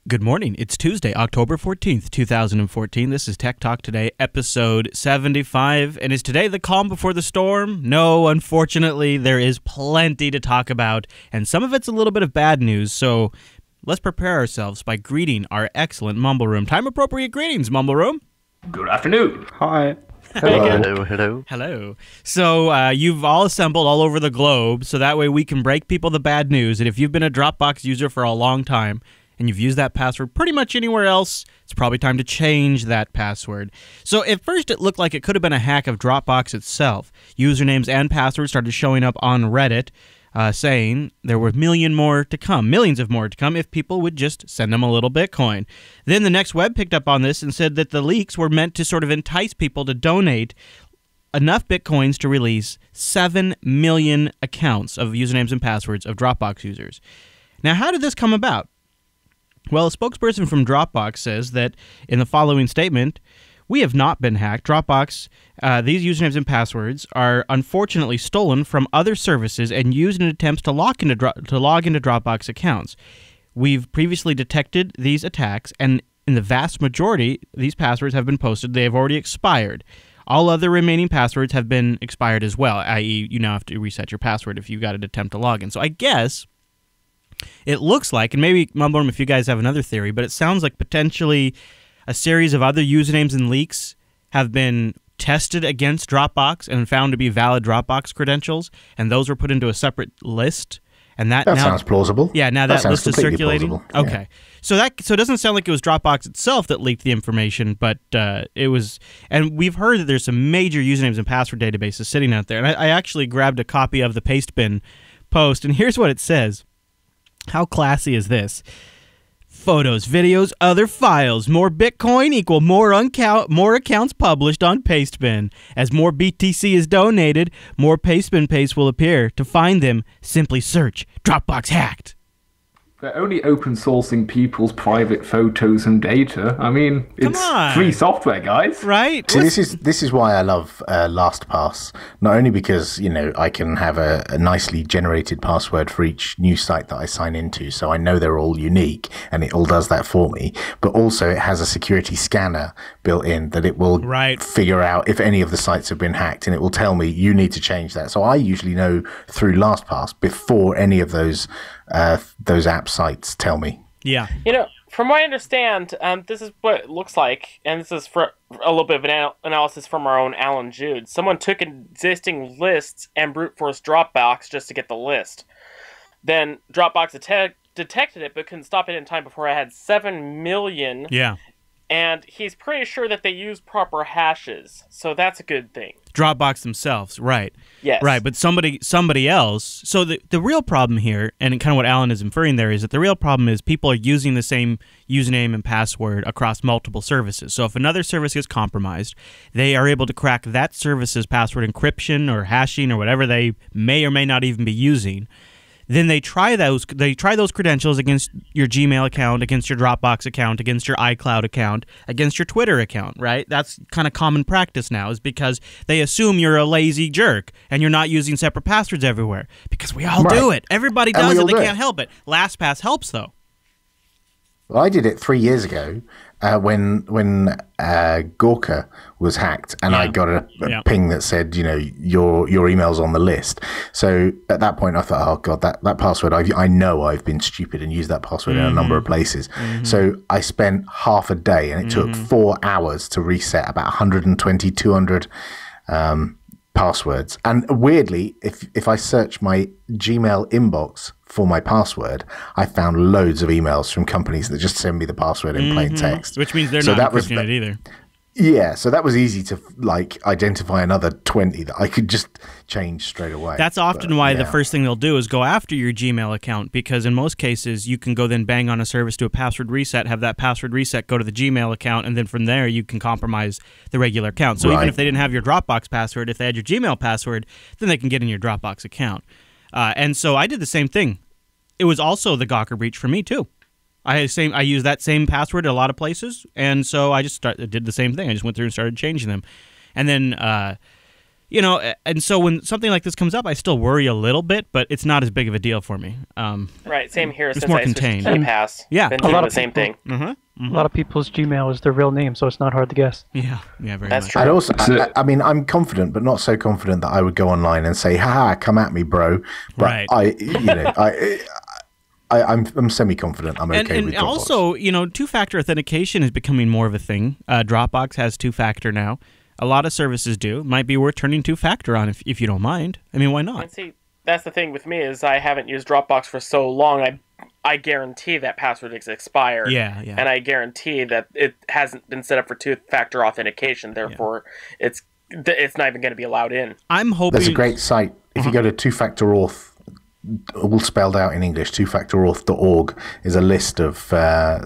Good morning. It's Tuesday, October 14th, 2014. This is Tech Talk Today, episode 75. And is today the calm before the storm? No, unfortunately, there is plenty to talk about, and some of it's a little bit of bad news, so let's prepare ourselves by greeting our excellent Mumble Room. Time-appropriate greetings, Mumble Room. Good afternoon. Hi. Hello. So you've all assembled all over the globe, so that way we can break people the bad news. And if you've been a Dropbox user for a long time, and you've used that password pretty much anywhere else, it's probably time to change that password. So at first it looked like it could have been a hack of Dropbox itself. Usernames and passwords started showing up on Reddit saying there were millions of more to come if people would just send them a little Bitcoin. Then the next web picked up on this and said that the leaks were meant to sort of entice people to donate enough Bitcoins to release 7 million accounts of usernames and passwords of Dropbox users. Now, how did this come about? Well, a spokesperson from Dropbox says that in the following statement, we have not been hacked. Dropbox, these usernames and passwords are unfortunately stolen from other services and used in attempts to log into Dropbox accounts. We've previously detected these attacks, and in the vast majority, these passwords have been posted. They have already expired. All other remaining passwords have been expired as well, i.e., you now have to reset your password if you got an attempt to log in. So I guess it looks like, and maybe Mumble, if you guys have another theory, but it sounds like potentially a series of other usernames and leaks have been tested against Dropbox and found to be valid Dropbox credentials, and those were put into a separate list. And that now sounds plausible. Yeah, now that list is circulating. Plausible. Okay, yeah. So it doesn't sound like it was Dropbox itself that leaked the information, but it was. And we've heard that there's some major usernames and password databases sitting out there. And I actually grabbed a copy of the Pastebin post, and here's what it says. How classy is this? Photos, videos, other files. More Bitcoin equal more accounts published on Pastebin. As more BTC is donated, more Pastebin paste will appear. To find them, simply search Dropbox hacked. They're only open sourcing people's private photos and data. I mean, it's free software, guys. Right? See, this is why I love LastPass. Not only because, I can have a nicely generated password for each new site that I sign into, so I know they're all unique, and it all does that for me. But also, it has a security scanner built in that it will figure out if any of the sites have been hacked, and it will tell me you need to change that. So I usually know through LastPass before any of those app sites tell me. Yeah. From what I understand, this is what it looks like, and this is for a little bit of an analysis from our own Alan Jude. Someone took existing lists and brute forced Dropbox just to get the list. Then Dropbox detected it, but couldn't stop it in time before it had 7 million. Yeah. And he's pretty sure that they used proper hashes, so that's a good thing. Dropbox themselves, right. Yes. Right, but somebody else. So the real problem here, and kind of what Alan is inferring there, is that the real problem is people are using the same username and password across multiple services. So if another service gets compromised, they are able to crack that service's password encryption or hashing or whatever they may or may not even be using. Then they try those credentials against your Gmail account, against your Dropbox account, against your iCloud account, against your Twitter account, right? That's kind of common practice now, is because they assume you're a lazy jerk and you're not using separate passwords everywhere. Because we all do it. Everybody does it. They can't help it. LastPass helps, though. Well, I did it 3 years ago when Gawker was hacked, and I got a ping that said, your email's on the list. So at that point, I thought, oh god, that password, I know I've been stupid and used that password in a number of places. So I spent half a day, and it took 4 hours to reset about 120, 200 passwords. And weirdly, if I search my Gmail inbox for my password, I found loads of emails from companies that just send me the password in plain text. Which means they're not encrypting it either. Yeah, so that was easy to identify another 20 that I could just change straight away. That's often why the first thing they'll do is go after your Gmail account, because in most cases you can go then bang on a service, do a password reset, have that password reset go to the Gmail account, and then from there you can compromise the regular account. So even if they didn't have your Dropbox password, if they had your Gmail password, then they can get in your Dropbox account. And so I did the same thing. It was also the Gawker breach for me too. I used that same password at a lot of places, and so I just did the same thing. I just went through and started changing them. And then You know, and so when something like this comes up, I still worry a little bit, but it's not as big of a deal for me. Right, same here. It's since more I contained. switched to KeyPass. Yeah, been doing the same thing. A lot of people's Gmail is their real name, so it's not hard to guess. Yeah, very That's much. true. I'd also, I mean, I'm confident, but not so confident that I would go online and say, "Ha, come at me, bro." But Right. I'm semi-confident. I'm okay and with Dropbox. also, you know, two-factor authentication is becoming more of a thing. Dropbox has two-factor now. A lot of services do. Might be worth turning two-factor on if you don't mind. I mean, why not? And see, that's the thing with me is I haven't used Dropbox for so long. I guarantee that password is expired. Yeah. And I guarantee that it hasn't been set up for two-factor authentication. Therefore, it's not even going to be allowed in. I'm hoping There's a great site. If you go to two-factor auth, all spelled out in English, twofactorauth.org is a list of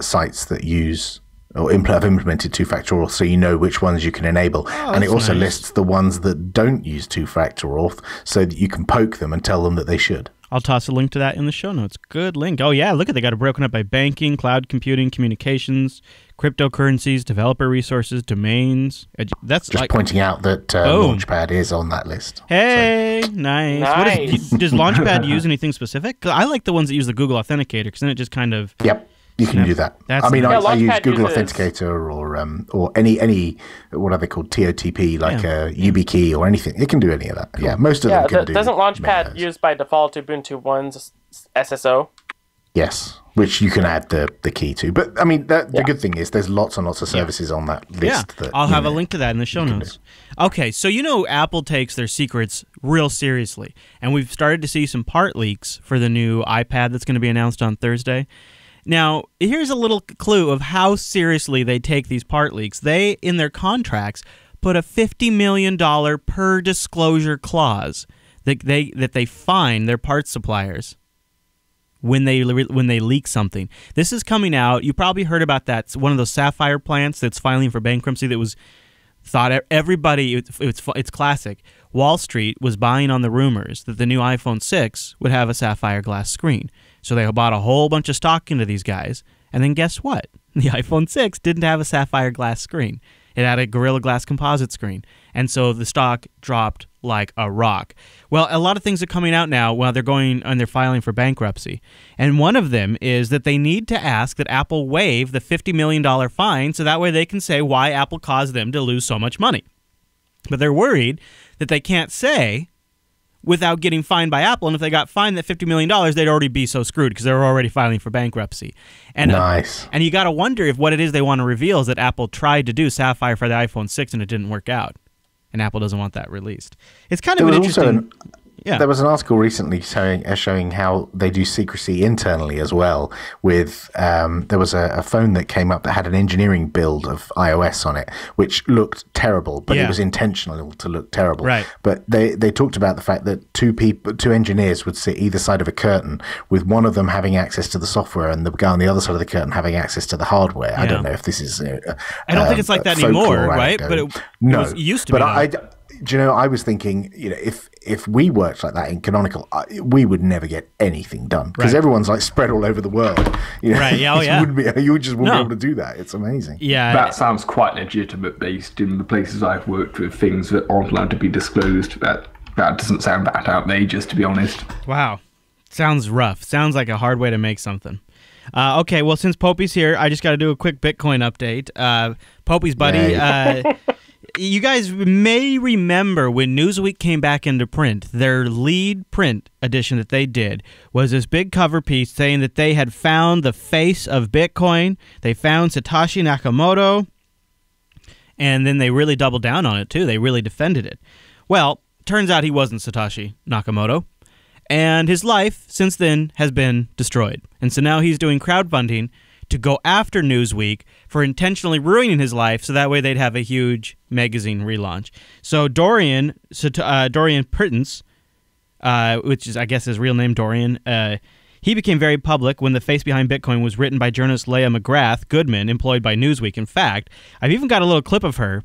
sites that use or have implemented two-factor auth, so you know which ones you can enable. And it also lists the ones that don't use two-factor auth, so that you can poke them and tell them that they should. I'll toss a link to that in the show notes. Good link. Oh, yeah, look at they got it broken up by banking, cloud computing, communications, cryptocurrencies, developer resources, domains. That's just pointing out that Launchpad is on that list. Hey, nice. Does Launchpad use anything specific? 'Cause I like the ones that use the Google Authenticator, because then it just kind of... Yep. You can do that. I mean, I use Google Authenticator or any what are they called, TOTP, like a YubiKey or anything. It can do any of that. Cool. Yeah, most of them can do. Doesn't Launchpad use by default Ubuntu One's SSO? Yes, which you can add the key to. But I mean, the good thing is there's lots and lots of services on that list. Yeah, I'll have a link to that in the show notes. Okay, so you know Apple takes their secrets real seriously, and we've started to see some part leaks for the new iPad that's going to be announced on Thursday. Now, here's a little clue of how seriously they take these part leaks. They, in their contracts, put a $50 million per disclosure clause that they fine their parts suppliers when they leak something. This is coming out. You probably heard about that. It's one of those Sapphire plants that's filing for bankruptcy that was thought everybody, it's classic. Wall Street was buying on the rumors that the new iPhone 6 would have a sapphire glass screen. So they bought a whole bunch of stock into these guys. And then guess what? The iPhone 6 didn't have a sapphire glass screen. It had a Gorilla Glass composite screen. And so the stock dropped like a rock. Well, a lot of things are coming out now while they're going and they're filing for bankruptcy. And one of them is that they need to ask that Apple waive the $50 million fine so that way they can say why Apple caused them to lose so much money. But they're worried that they can't say without getting fined by Apple. And if they got fined that $50 million, they'd already be so screwed because they're already filing for bankruptcy. And, nice. And you got to wonder if what it is they want to reveal is that Apple tried to do Sapphire for the iPhone 6 and it didn't work out. And Apple doesn't want that released. It's kind of an interesting... There was an article recently showing how they do secrecy internally as well. With there was a phone that came up that had an engineering build of iOS on it, which looked terrible, but it was intentional to look terrible. Right. But they talked about the fact that two engineers would sit either side of a curtain, with one of them having access to the software and the guy on the other side of the curtain having access to the hardware. Yeah. I don't know if this is. I don't think it's like that anymore, right? But it used to be. But do you know, I was thinking, you know, if we worked like that in Canonical, we would never get anything done because everyone's like spread all over the world. You know? Right? You just wouldn't be able to do that. It's amazing. Yeah, that sounds quite legitimate based in the places I've worked with. Things that aren't allowed to be disclosed. That doesn't sound that outrageous, to be honest. Wow, sounds rough. Sounds like a hard way to make something. Okay, well, since Popey's here, I just got to do a quick Bitcoin update. Popey's buddy. You guys may remember when Newsweek came back into print, their lead print edition that they did was this big cover piece saying that they had found the face of Bitcoin. They found Satoshi Nakamoto, and then they really doubled down on it, too. They really defended it. Well, turns out he wasn't Satoshi Nakamoto, and his life since then has been destroyed. And so now he's doing crowdfunding to go after Newsweek for intentionally ruining his life so that way they'd have a huge magazine relaunch. So Dorian Printz, which is, I guess, his real name, Dorian, he became very public when the face behind Bitcoin was written by journalist Leah McGrath Goodman, employed by Newsweek. In fact, I've even got a little clip of her.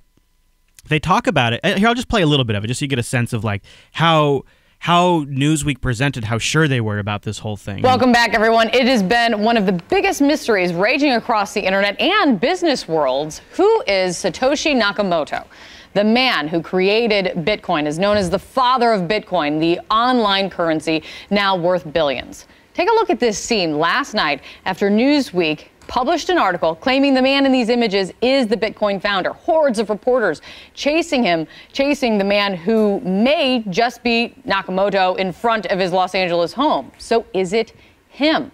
They talk about it. Here, I'll just play a little bit of it just so you get a sense of like how Newsweek presented how sure they were about this whole thing. Welcome back, everyone. It has been one of the biggest mysteries raging across the internet and business worlds. Who is Satoshi Nakamoto? The man who created Bitcoin is known as the father of Bitcoin, the online currency now worth billions. Take a look at this scene last night after Newsweek published an article claiming the man in these images is the Bitcoin founder. Hordes of reporters chasing him, chasing the man who may just be Nakamoto in front of his Los Angeles home. So is it him?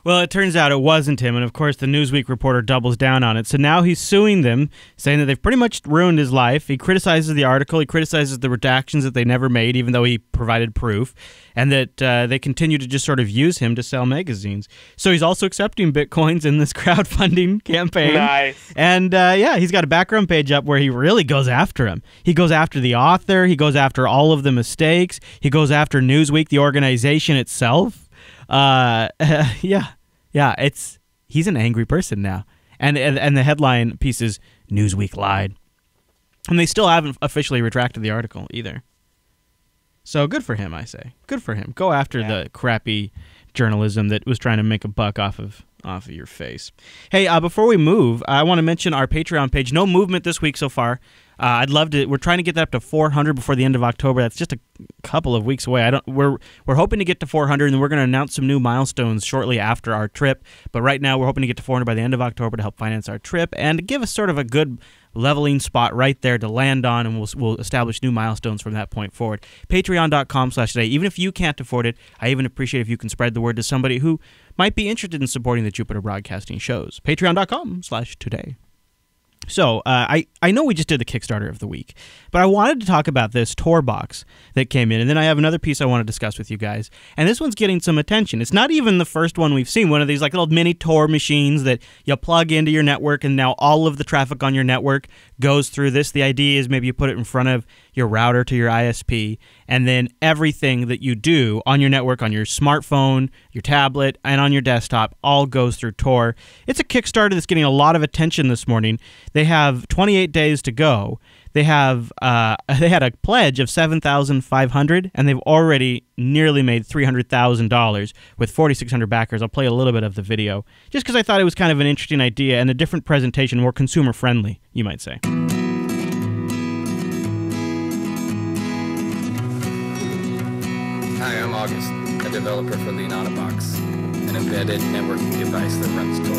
Well, it turns out it wasn't him, and of course the Newsweek reporter doubles down on it. So now he's suing them, saying that they've pretty much ruined his life. He criticizes the article, he criticizes the redactions that they never made, even though he provided proof, and that they continue to just sort of use him to sell magazines. So he's also accepting Bitcoins in this crowdfunding campaign. Nice. And yeah, he's got a background page up where he really goes after him. He goes after the author, he goes after all of the mistakes, he goes after Newsweek, the organization itself. He's an angry person now, and the headline piece is Newsweek lied, and they still haven't officially retracted the article either. So good for him, I say. Good for him. Go after the crappy journalism that was trying to make a buck off of your face. Hey, before we move, I want to mention our Patreon page. No movement this week so far. I'd love to. We're trying to get that up to 400 before the end of October. That's just a couple of weeks away. We're hoping to get to 400, and then we're going to announce some new milestones shortly after our trip. But right now, we're hoping to get to 400 by the end of October to help finance our trip and give us sort of a good leveling spot right there to land on, and we'll establish new milestones from that point forward. Patreon.com/today. Even if you can't afford it, I even appreciate if you can spread the word to somebody who might be interested in supporting the Jupiter Broadcasting shows. Patreon.com/today. So, I know we just did the Kickstarter of the week, but I wanted to talk about this Tor box that came in, and then I have another piece I want to discuss with you guys, and this one's getting some attention. It's not even the first one we've seen, one of these like little mini Tor machines that you plug into your network, and now all of the traffic on your network goes through this. The idea is maybe you put it in front of your router to your ISP, and then everything that you do on your network, on your smartphone, your tablet, and on your desktop all goes through Tor. It's a Kickstarter that's getting a lot of attention this morning. They have 28 days to go. They have they had a pledge of $7,500, and they've already nearly made $300,000 with 4,600 backers. I'll play a little bit of the video just because I thought it was kind of an interesting idea and a different presentation, more consumer friendly, you might say. Hi, I'm August, a developer for the Box, an embedded networking device that runs Tor.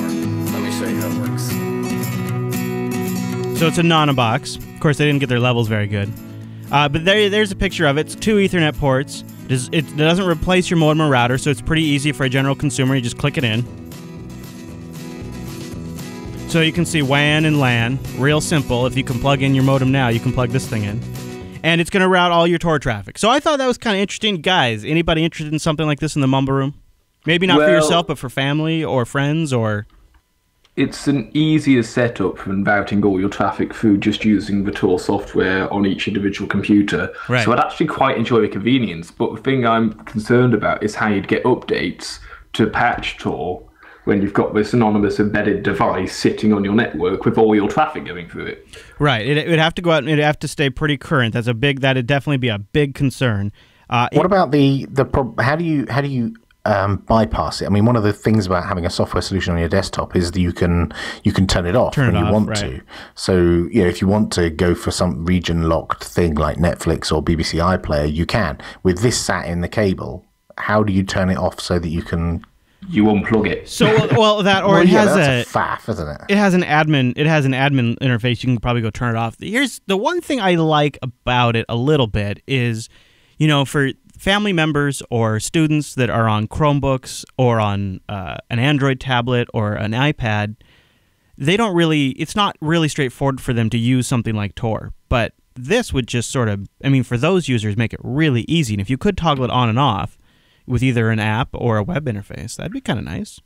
Let me show you how it works. So it's a Nanobox. Of course, they didn't get their levels very good. But there's a picture of it. It's 2 Ethernet ports. It doesn't replace your modem or router, so it's pretty easy for a general consumer. You just click it in. So you can see WAN and LAN. Real simple. If you can plug in your modem now, you can plug this thing in. And it's going to route all your Tor traffic. So I thought that was kind of interesting. Guys, anybody interested in something like this in the Mumble Room? Maybe not for yourself, but for family or friends or... It's an easier setup than routing all your traffic through just using the Tor software on each individual computer. Right. So I'd actually quite enjoy the convenience. But the thing I'm concerned about is how you'd get updates to patch Tor when you've got this anonymous embedded device sitting on your network with all your traffic going through it. Right. It would have to go out and it'd have to stay pretty current. That'd definitely be a big concern. What about how do you bypass it? I mean, one of the things about having a software solution on your desktop is that you can turn it off when you want to. So, if you want to go for some region-locked thing like Netflix or BBC iPlayer, you can. With this sat in the cable, how do you turn it off so that you can... You unplug it. So, it has that's a faff, isn't it? It has an admin interface. You can probably go turn it off. Here's the one thing I like about it a little bit is, for family members or students that are on Chromebooks or on an Android tablet or an iPad, it's not really straightforward for them to use something like Tor. But this would just sort of, for those users, make it really easy. And if you could toggle it on and off with either an app or a web interface, that'd be kind of nice.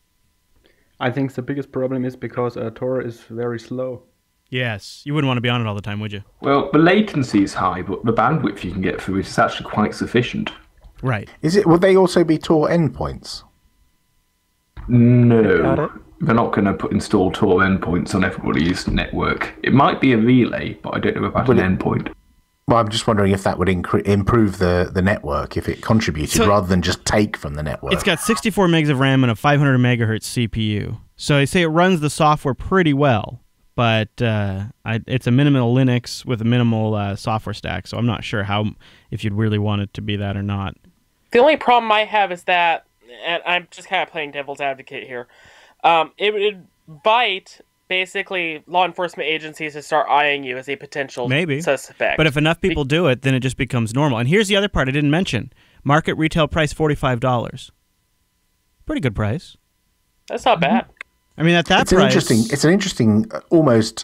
I think the biggest problem is because Tor is very slow. Yes, you wouldn't want to be on it all the time, would you? Well, the latency is high, but the bandwidth you can get through it is actually quite sufficient. Right. Would they also be Tor endpoints? No. They're not going to install Tor endpoints on everybody's network. It might be a relay, but I don't know about an endpoint. Well, I'm just wondering if that would improve the network, if it contributed rather than just take from the network. It's got 64 megs of RAM and a 500 megahertz CPU. So they say it runs the software pretty well. but it's a minimal Linux with a minimal software stack, so I'm not sure if you'd really want it to be that or not. The only problem I have is that, and I'm just kind of playing devil's advocate here, it would invite basically law enforcement agencies to start eyeing you as a potential suspect. But if enough people do it, then it just becomes normal. And here's the other part I didn't mention. Market retail price, $45. Pretty good price. That's not bad. I mean, at that price... It's an interesting, almost,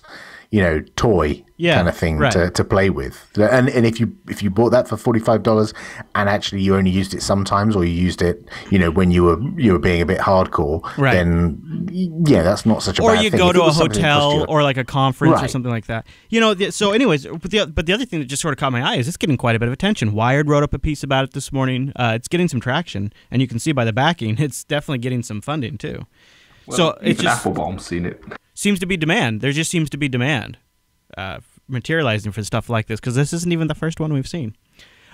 toy kind of thing to play with. And if you bought that for $45 and actually you only used it sometimes, or you used it, when you were being a bit hardcore, then that's not such a bad thing. Or you go to a hotel or like a conference or something like that. So anyways, but the other thing that just sort of caught my eye is it's getting quite a bit of attention. Wired wrote up a piece about it this morning. It's getting some traction, and you can see by the backing, it's definitely getting some funding too. Well, so it's even Applebaum's seen it. Seems to be demand. There just seems to be demand materializing for stuff like this, because this isn't even the first one we've seen.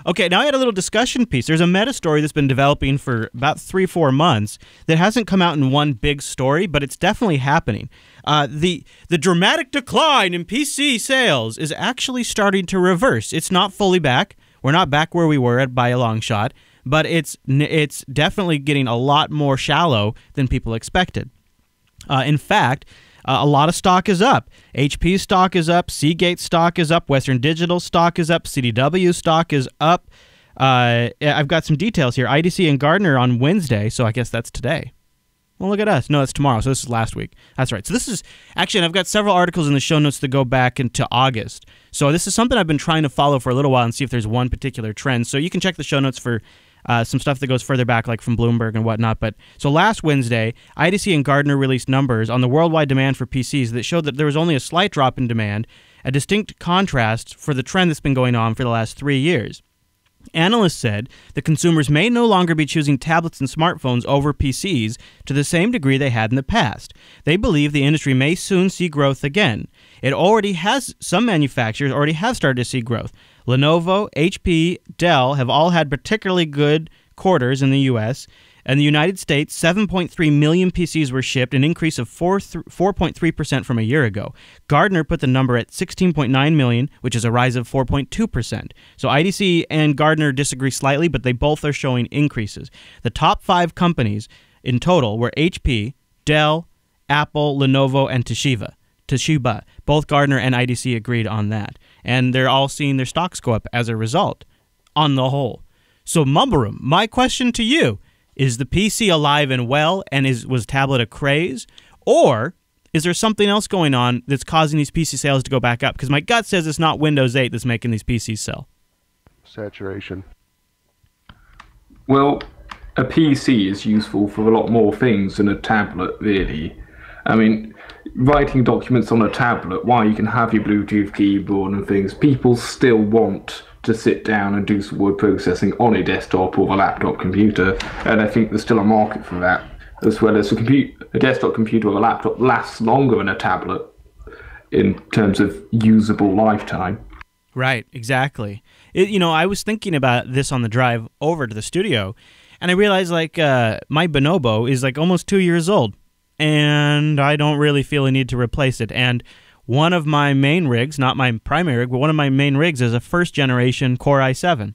Okay, now I had a little discussion piece. There's a meta story that's been developing for about 3-4 months that hasn't come out in one big story, but it's definitely happening. The dramatic decline in PC sales is actually starting to reverse. It's not fully back. We're not back where we were by a long shot, but it's definitely getting a lot more shallow than people expected. In fact, a lot of stock is up. HP stock is up. Seagate stock is up. Western Digital stock is up. CDW stock is up. I've got some details here. IDC and Gartner on Wednesday, so I guess that's today. Well, look at us. No, it's tomorrow, so this is last week. That's right. So this is, actually, and I've got several articles in the show notes that go back into August. So this is something I've been trying to follow for a little while and see if there's one particular trend. So you can check the show notes for some stuff that goes further back, like from Bloomberg and whatnot. But so last Wednesday, IDC and Gartner released numbers on the worldwide demand for PCs that showed that there was only a slight drop in demand, a distinct contrast for the trend that's been going on for the last 3 years. Analysts said that consumers may no longer be choosing tablets and smartphones over PCs to the same degree they had in the past. They believe the industry may soon see growth again. Some manufacturers already have started to see growth. Lenovo, HP, Dell have all had particularly good quarters in the U.S. In the United States, 7.3 million PCs were shipped, an increase of 4.3% from a year ago. Gartner put the number at 16.9 million, which is a rise of 4.2%. So IDC and Gartner disagree slightly, but they both are showing increases. The top 5 companies in total were HP, Dell, Apple, Lenovo, and Toshiba. Both Gartner and IDC agreed on that. And they're all seeing their stocks go up as a result, on the whole. So, Mumbarum, my question to you, is the PC alive and well, and was tablet a craze? Or is there something else going on that's causing these PC sales to go back up? Because my gut says it's not Windows 8 that's making these PCs sell. Saturation. Well, a PC is useful for a lot more things than a tablet, really. I mean, writing documents on a tablet, while you can have your Bluetooth keyboard and things, people still want to sit down and do some word processing on a desktop or a laptop computer, and I think there's still a market for that, as well as a desktop computer or a laptop lasts longer than a tablet in terms of usable lifetime. Right, exactly. I was thinking about this on the drive over to the studio, and I realized my Bonobo is almost 2 years old, and I don't really feel a need to replace it. And one of my main rigs, not my primary rig, but one of my main rigs is a first-generation Core i7.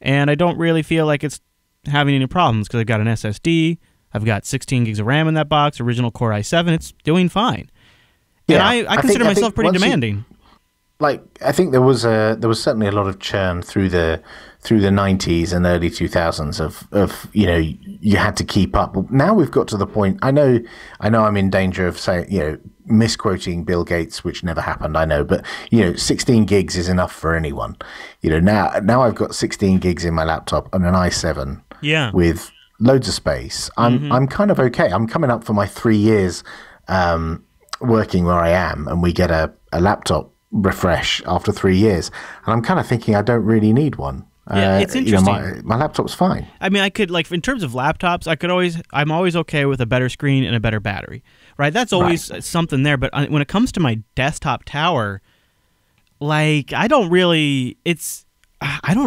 And I don't really feel like it's having any problems because I've got an SSD, I've got 16 gigs of RAM in that box, original Core i7, it's doing fine. Yeah, and I consider myself pretty demanding. I think there was certainly a lot of churn through the 90s and early 2000s of you had to keep up. Now we've got to the point. I know I'm in danger of saying misquoting Bill Gates, which never happened. I know, but 16 gigs is enough for anyone. Now I've got 16 gigs in my laptop and an i7. Yeah. With loads of space. I'm kind of okay. I'm coming up for my 3 years working where I am, and we get a laptop refresh after 3 years, and I'm kind of thinking I don't really need one. Yeah, it's interesting. My laptop's fine. I mean, I could in terms of laptops, I'm always okay with a better screen and a better battery, right? That's always something there. But when it comes to my desktop tower, I don't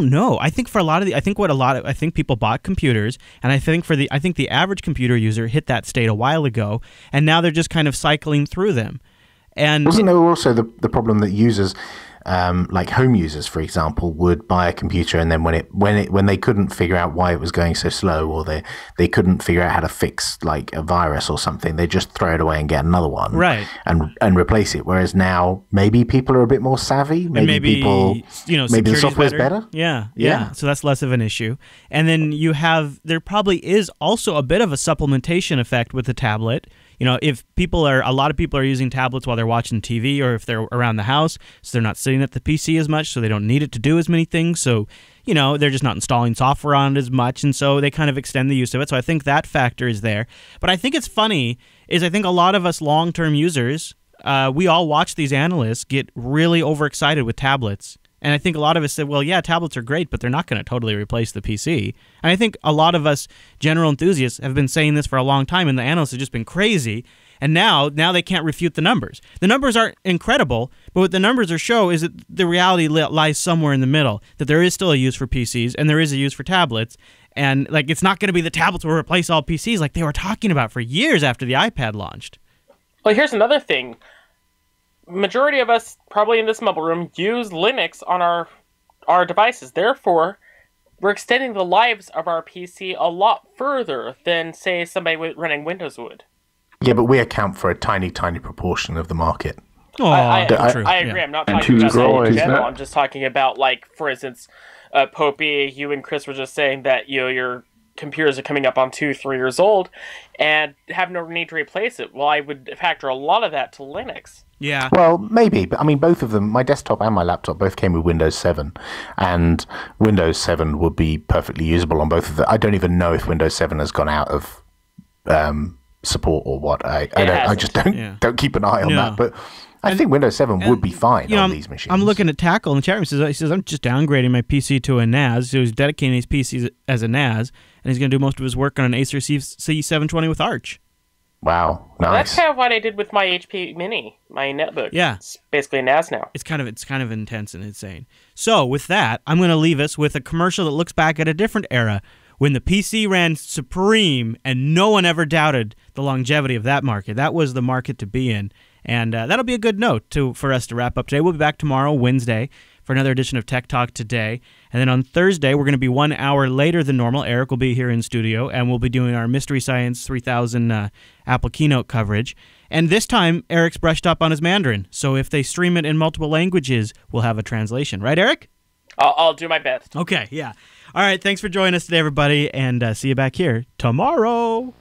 know. I think for I think people bought computers, and I think the average computer user hit that state a while ago, and now they're just kind of cycling through them. And wasn't there also the problem that users, like home users, for example, would buy a computer and then when they couldn't figure out why it was going so slow, or they couldn't figure out how to fix like a virus or something, they just throw it away and get another one, right, and replace it. Whereas now maybe people are a bit more savvy. Maybe people, maybe the software's better. Yeah. So that's less of an issue. And then there probably is also a bit of a supplementation effect with the tablet. If a lot of people are using tablets while they're watching TV, or if they're around the house, so they're not sitting at the PC as much, so they don't need it to do as many things. So, they're just not installing software on it as much, and so they kind of extend the use of it. So I think that factor is there. But I think it's funny I think a lot of us long-term users, we all watch these analysts get really overexcited with tablets. And I think a lot of us said, well, yeah, tablets are great, but they're not going to totally replace the PC. And I think a lot of us general enthusiasts have been saying this for a long time, and the analysts have just been crazy. And now they can't refute the numbers. The numbers aren't incredible, but what the numbers show is that the reality lies somewhere in the middle, that there is still a use for PCs and there is a use for tablets. And it's not going to be the tablets will replace all PCs like they were talking about for years after the iPad launched. Well, here's another thing. Majority of us probably in this mobile room use Linux on our devices. Therefore, we're extending the lives of our PC a lot further than, say, somebody running Windows would. Yeah, but we account for a tiny, tiny proportion of the market. I agree. I'm not talking about that in general. I'm just talking about, for instance, Popey, you and Chris were just saying that your computers are coming up on 2-3 years old and have no need to replace it. Well, I would factor a lot of that to Linux. Yeah. Well, maybe, but I mean, both of them, my desktop and my laptop, both came with Windows 7, and Windows 7 would be perfectly usable on both of them. I don't even know if Windows 7 has gone out of support or what. I just don't keep an eye on that, but I think Windows 7 would be fine on these machines. I'm looking at Tackle in the chat room. He says, I'm just downgrading my PC to a NAS. So he's dedicating his PC as a NAS, and he's going to do most of his work on an Acer C720 with Arch. Wow, nice. Well, that's kind of what I did with my HP Mini, my netbook. Yeah. It's basically a NAS now. It's kind of intense and insane. So with that, I'm going to leave us with a commercial that looks back at a different era when the PC ran supreme and no one ever doubted the longevity of that market. That was the market to be in. And that'll be a good note for us to wrap up today. We'll be back tomorrow, Wednesday, for another edition of Tech Talk Today. And then on Thursday, we're going to be 1 hour later than normal. Eric will be here in studio, and we'll be doing our Mystery Science 3000 Apple keynote coverage. And this time, Eric's brushed up on his Mandarin. So if they stream it in multiple languages, we'll have a translation. Right, Eric? I'll do my best. Okay, yeah. All right, thanks for joining us today, everybody, and see you back here tomorrow.